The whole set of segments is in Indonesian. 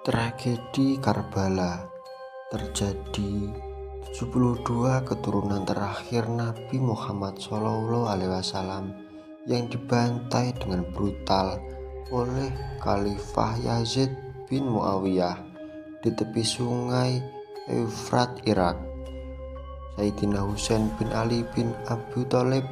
Tragedi Karbala terjadi 72 keturunan terakhir Nabi Muhammad SAW yang dibantai dengan brutal oleh Khalifah Yazid bin Muawiyah di tepi sungai Efrat, Irak. Sayyidina Husain bin Ali bin Abi Thalib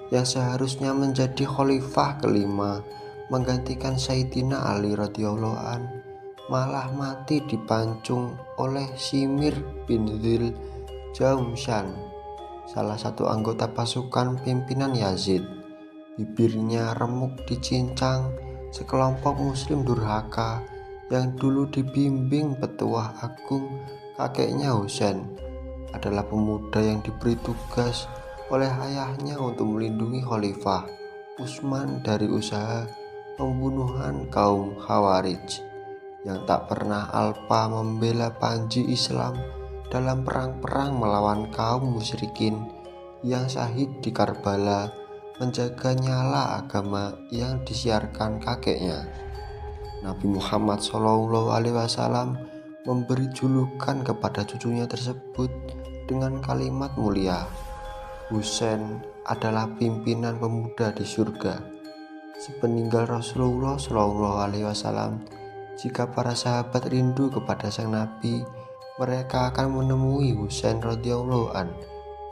yang seharusnya menjadi khalifah kelima menggantikan Sayyidina Ali radhiyallahu anhu malah mati dipancung oleh Shimir bin Dzil Jaumshan, salah satu anggota pasukan pimpinan Yazid. Bibirnya remuk dicincang sekelompok muslim durhaka yang dulu dibimbing petuah agung. Kakeknya Husain adalah pemuda yang diberi tugas oleh ayahnya untuk melindungi Khalifah Utsman dari usaha pembunuhan kaum Khawarij yang tak pernah alpa membela panji Islam dalam perang-perang melawan kaum musyrikin yang syahid di Karbala, menjaga nyala agama yang disiarkan kakeknya. Nabi Muhammad SAW memberi julukan kepada cucunya tersebut dengan kalimat mulia, "Husain adalah pimpinan pemuda di surga." Sepeninggal Rasulullah SAW, jika para sahabat rindu kepada sang Nabi, mereka akan menemui Husain radhiyallahu an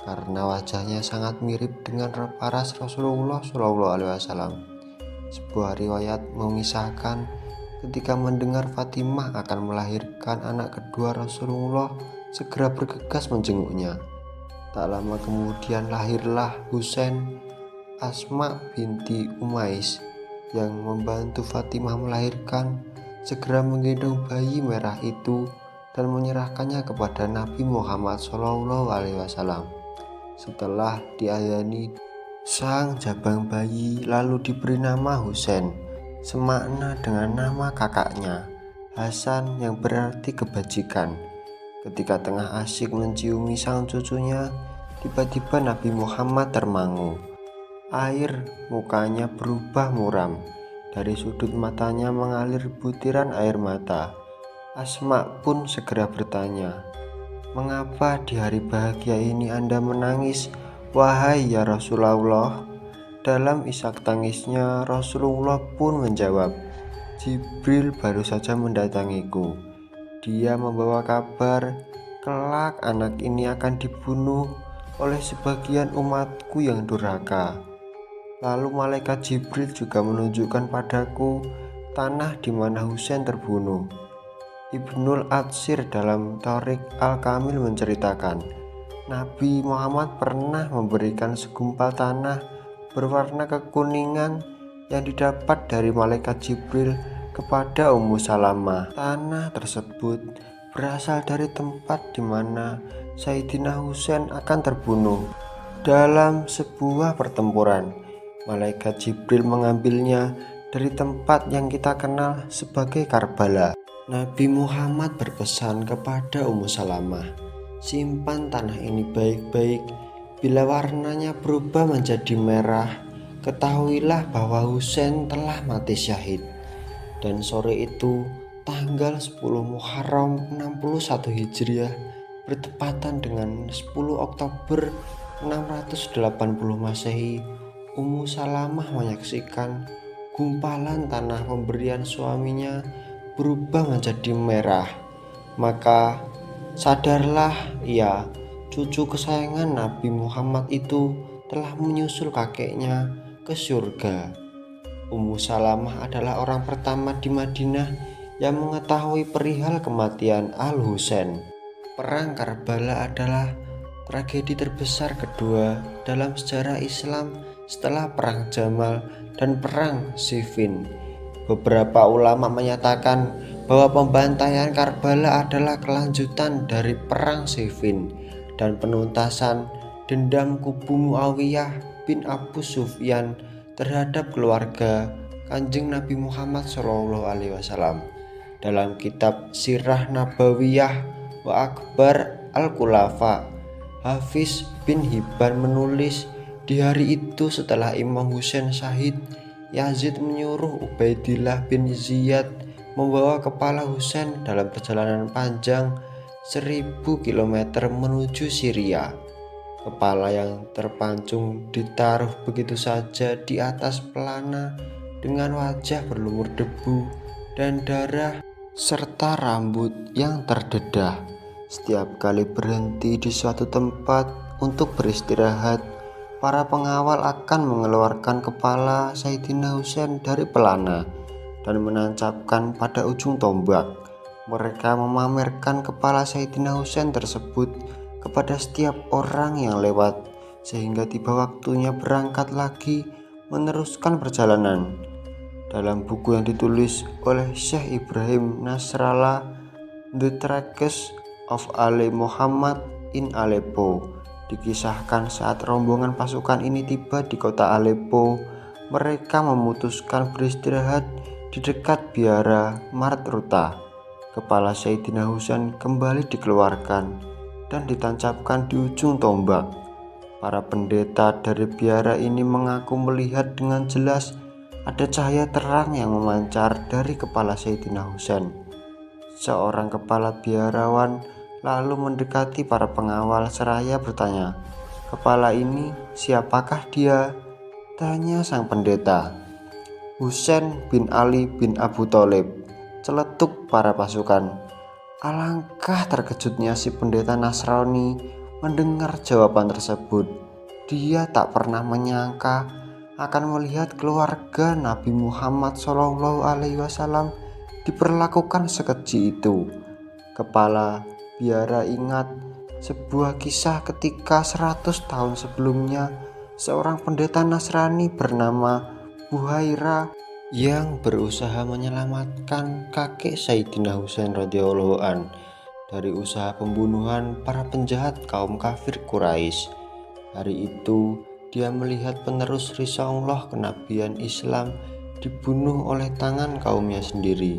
karena wajahnya sangat mirip dengan paras Rasulullah SAW. Sebuah riwayat mengisahkan ketika mendengar Fatimah akan melahirkan anak kedua, Rasulullah segera bergegas menjenguknya. Tak lama kemudian lahirlah Husain. Asma binti Umais yang membantu Fatimah melahirkan segera menggendong bayi merah itu dan menyerahkannya kepada Nabi Muhammad SAW. Setelah diayani sang jabang bayi lalu diberi nama Husain, semakna dengan nama kakaknya Hasan yang berarti kebajikan. Ketika tengah asyik menciumi sang cucunya, tiba-tiba Nabi Muhammad termangu. Air mukanya berubah muram. Dari sudut matanya mengalir butiran air mata. Asma pun segera bertanya, "Mengapa di hari bahagia ini Anda menangis, wahai ya Rasulullah?" Dalam isak tangisnya Rasulullah pun menjawab, "Jibril baru saja mendatangiku. Dia membawa kabar kelak anak ini akan dibunuh oleh sebagian umatku yang durhaka. Lalu malaikat Jibril juga menunjukkan padaku tanah di mana Husain terbunuh." Ibnul Atsir dalam Thariq Al-Kamil menceritakan, Nabi Muhammad pernah memberikan segumpal tanah berwarna kekuningan yang didapat dari malaikat Jibril kepada Ummu Salamah. Tanah tersebut berasal dari tempat di mana Sayyidina Husain akan terbunuh dalam sebuah pertempuran. Malaikat Jibril mengambilnya dari tempat yang kita kenal sebagai Karbala. Nabi Muhammad berpesan kepada Ummu Salamah, "Simpan tanah ini baik-baik. Bila warnanya berubah menjadi merah, ketahuilah bahwa Husain telah mati syahid." Dan sore itu, tanggal 10 Muharram 61 Hijriah, bertepatan dengan 10 Oktober 680 Masehi, Ummu Salamah menyaksikan gumpalan tanah pemberian suaminya berubah menjadi merah. Maka sadarlah ia, cucu kesayangan Nabi Muhammad itu telah menyusul kakeknya ke surga. Ummu Salamah adalah orang pertama di Madinah yang mengetahui perihal kematian Al-Husain. Perang Karbala adalah tragedi terbesar kedua dalam sejarah Islam setelah Perang Jamal dan Perang Siffin. Beberapa ulama menyatakan bahwa pembantaian Karbala adalah kelanjutan dari Perang Siffin dan penuntasan dendam kubu Muawiyah bin Abu Sufyan terhadap keluarga Kanjeng Nabi Muhammad SAW. Dalam kitab Sirah Nabawiyah wa Akbar Al-Khulafa, Hafiz bin Hibban menulis, di hari itu setelah Imam Husain syahid, Yazid menyuruh Ubaidillah bin Ziyad membawa kepala Husain dalam perjalanan panjang 1000 km menuju Syria. Kepala yang terpancung ditaruh begitu saja di atas pelana dengan wajah berlumur debu dan darah serta rambut yang terdedah. Setiap kali berhenti di suatu tempat untuk beristirahat, para pengawal akan mengeluarkan kepala Sayyidina Husain dari pelana dan menancapkan pada ujung tombak. Mereka memamerkan kepala Sayyidina Husain tersebut kepada setiap orang yang lewat, sehingga tiba waktunya berangkat lagi meneruskan perjalanan. Dalam buku yang ditulis oleh Syekh Ibrahim Nasrallah, The Tracks of Ali Muhammad in Aleppo, dikisahkan saat rombongan pasukan ini tiba di kota Aleppo, mereka memutuskan beristirahat di dekat biara Martruta. Kepala Sayyidina Husain kembali dikeluarkan dan ditancapkan di ujung tombak. Para pendeta dari biara ini mengaku melihat dengan jelas ada cahaya terang yang memancar dari kepala Sayyidina Husain. Seorang kepala biarawan lalu mendekati para pengawal seraya bertanya, "Kepala ini siapakah dia?" Tanya sang pendeta. "Husain bin Ali bin Abu Thalib," celetuk para pasukan. Alangkah terkejutnya si pendeta Nasrani mendengar jawaban tersebut. Dia tak pernah menyangka akan melihat keluarga Nabi Muhammad SAW diperlakukan sekeji itu. Kepala biara ingat sebuah kisah ketika 100 tahun sebelumnya seorang pendeta Nasrani bernama Buhaira yang berusaha menyelamatkan kakek Sayyidina Husain radhiyallahu an dari usaha pembunuhan para penjahat kaum kafir Quraisy. Hari itu dia melihat penerus risalah kenabian Islam dibunuh oleh tangan kaumnya sendiri.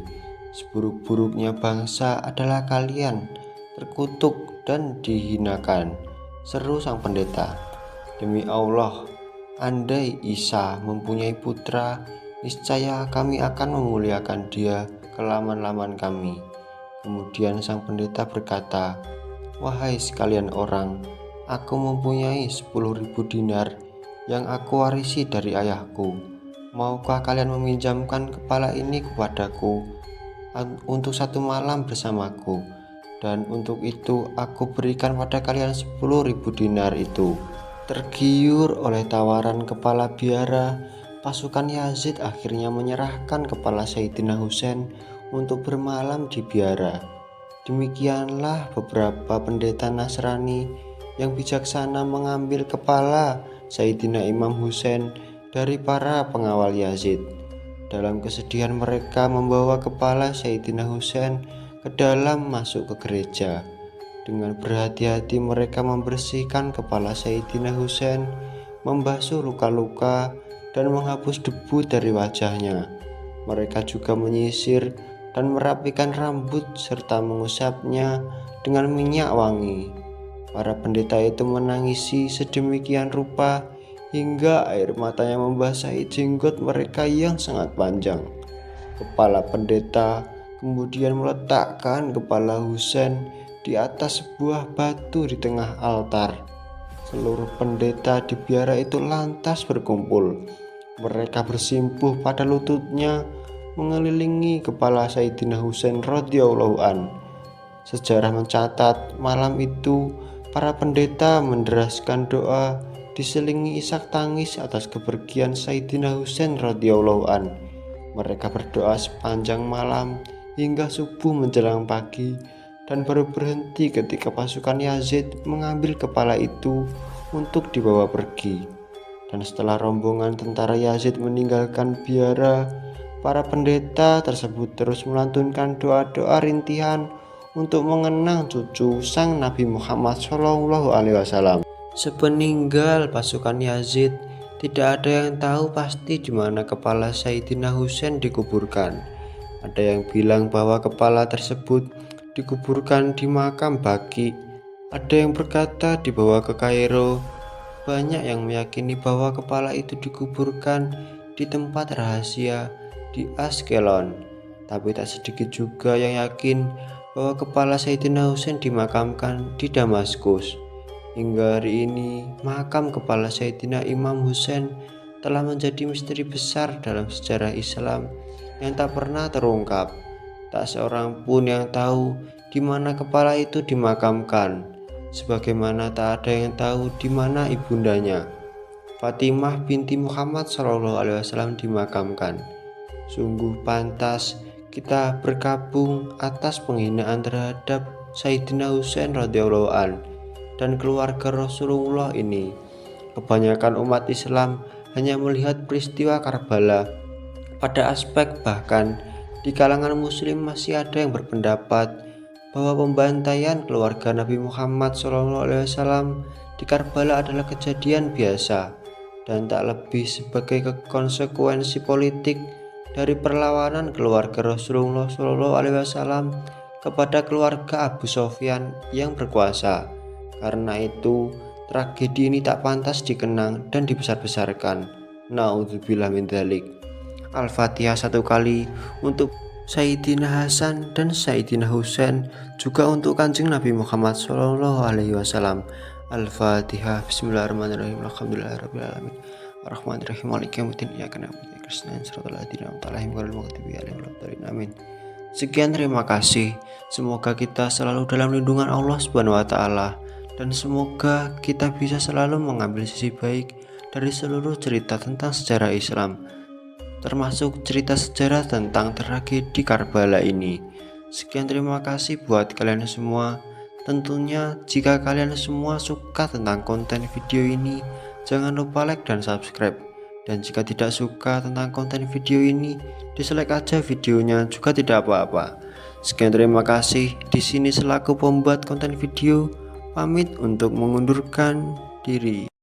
"Seburuk-buruknya bangsa adalah kalian, terkutuk dan dihinakan," seru sang pendeta. "Demi Allah, andai Isa mempunyai putra, niscaya kami akan memuliakan dia kelaman-laman kami." Kemudian sang pendeta berkata, "Wahai sekalian orang, aku mempunyai 10.000 dinar yang aku warisi dari ayahku. Maukah kalian meminjamkan kepala ini kepadaku untuk 1 malam bersamaku? Dan untuk itu aku berikan pada kalian 10.000 dinar itu." Tergiur oleh tawaran kepala biara, pasukan Yazid akhirnya menyerahkan kepala Sayyidina Husain untuk bermalam di biara. Demikianlah beberapa pendeta Nasrani yang bijaksana mengambil kepala Sayyidina Imam Husain dari para pengawal Yazid. Dalam kesedihan mereka membawa kepala Sayyidina Husain ke dalam masuk ke gereja. Dengan berhati-hati mereka membersihkan kepala Sayyidina Husain, membasuh luka-luka dan menghapus debu dari wajahnya. Mereka juga menyisir dan merapikan rambut serta mengusapnya dengan minyak wangi. Para pendeta itu menangisi sedemikian rupa hingga air matanya membasahi jenggot mereka yang sangat panjang. Kepala pendeta kemudian meletakkan kepala Husain di atas sebuah batu di tengah altar. Seluruh pendeta di biara itu lantas berkumpul. Mereka bersimpuh pada lututnya mengelilingi kepala Sayyidina Husain radhiyallahu an. Sejarah mencatat malam itu para pendeta menderaskan doa diselingi isak tangis atas kepergian Sayyidina Husain radhiyallahu an. Mereka berdoa sepanjang malam hingga subuh menjelang pagi dan baru berhenti ketika pasukan Yazid mengambil kepala itu untuk dibawa pergi. Dan setelah rombongan tentara Yazid meninggalkan biara, para pendeta tersebut terus melantunkan doa-doa rintihan untuk mengenang cucu sang Nabi Muhammad SAW. Sepeninggal pasukan Yazid, tidak ada yang tahu pasti di mana kepala Sayyidina Husain dikuburkan. Ada yang bilang bahwa kepala tersebut dikuburkan di makam Baqi. Ada yang berkata dibawa ke Kairo. Banyak yang meyakini bahwa kepala itu dikuburkan di tempat rahasia di Ashkelon. Tapi tak sedikit juga yang yakin bahwa kepala Sayyidina Husain dimakamkan di Damaskus. Hingga hari ini, makam kepala Sayyidina Imam Husain telah menjadi misteri besar dalam sejarah Islam yang tak pernah terungkap. Tak seorang pun yang tahu di mana kepala itu dimakamkan, sebagaimana tak ada yang tahu di mana ibundanya, Fatimah binti Muhammad SAW, dimakamkan. Sungguh pantas kita berkabung atas penghinaan terhadap Sayyidina Husain radhiyallahu an dan keluarga Rasulullah ini. Kebanyakan umat Islam hanya melihat peristiwa Karbala pada aspek, bahkan di kalangan muslim masih ada yang berpendapat bahwa pembantaian keluarga Nabi Muhammad SAW di Karbala adalah kejadian biasa dan tak lebih sebagai konsekuensi politik dari perlawanan keluarga Rasulullah SAW kepada keluarga Abu Sofyan yang berkuasa. Karena itu, tragedi ini tak pantas dikenang dan dibesar-besarkan. Na'udzubillah min dzalik. Al-Fatihah satu kali untuk Sayyidina Hasan dan Sayyidina Husain, juga untuk Kanjeng Nabi Muhammad SAW. Al-Fatihah. Bismillahirrahmanirrahim. Alhamdulillahirabbil alamin. Arrahmanirrahim. Maliki yaumiddin. Iyyaka na'budu wa iyyaka nasta'in. Shiratal ladzina an'amta 'alaihim ghairil maghdubi 'alaihim waladdallin. Amin. Sekian, terima kasih. Semoga kita selalu dalam lindungan Allah Subhanahu wa taala, dan semoga kita bisa selalu mengambil sisi baik dari seluruh cerita tentang sejarah Islam, termasuk cerita sejarah tentang tragedi Karbala ini. Sekian, terima kasih buat kalian semua. Tentunya jika kalian semua suka tentang konten video ini, jangan lupa like dan subscribe. Dan jika tidak suka tentang konten video ini, dislike aja videonya juga tidak apa-apa. Sekian, terima kasih. Di sini selaku pembuat konten video pamit untuk mengundurkan diri.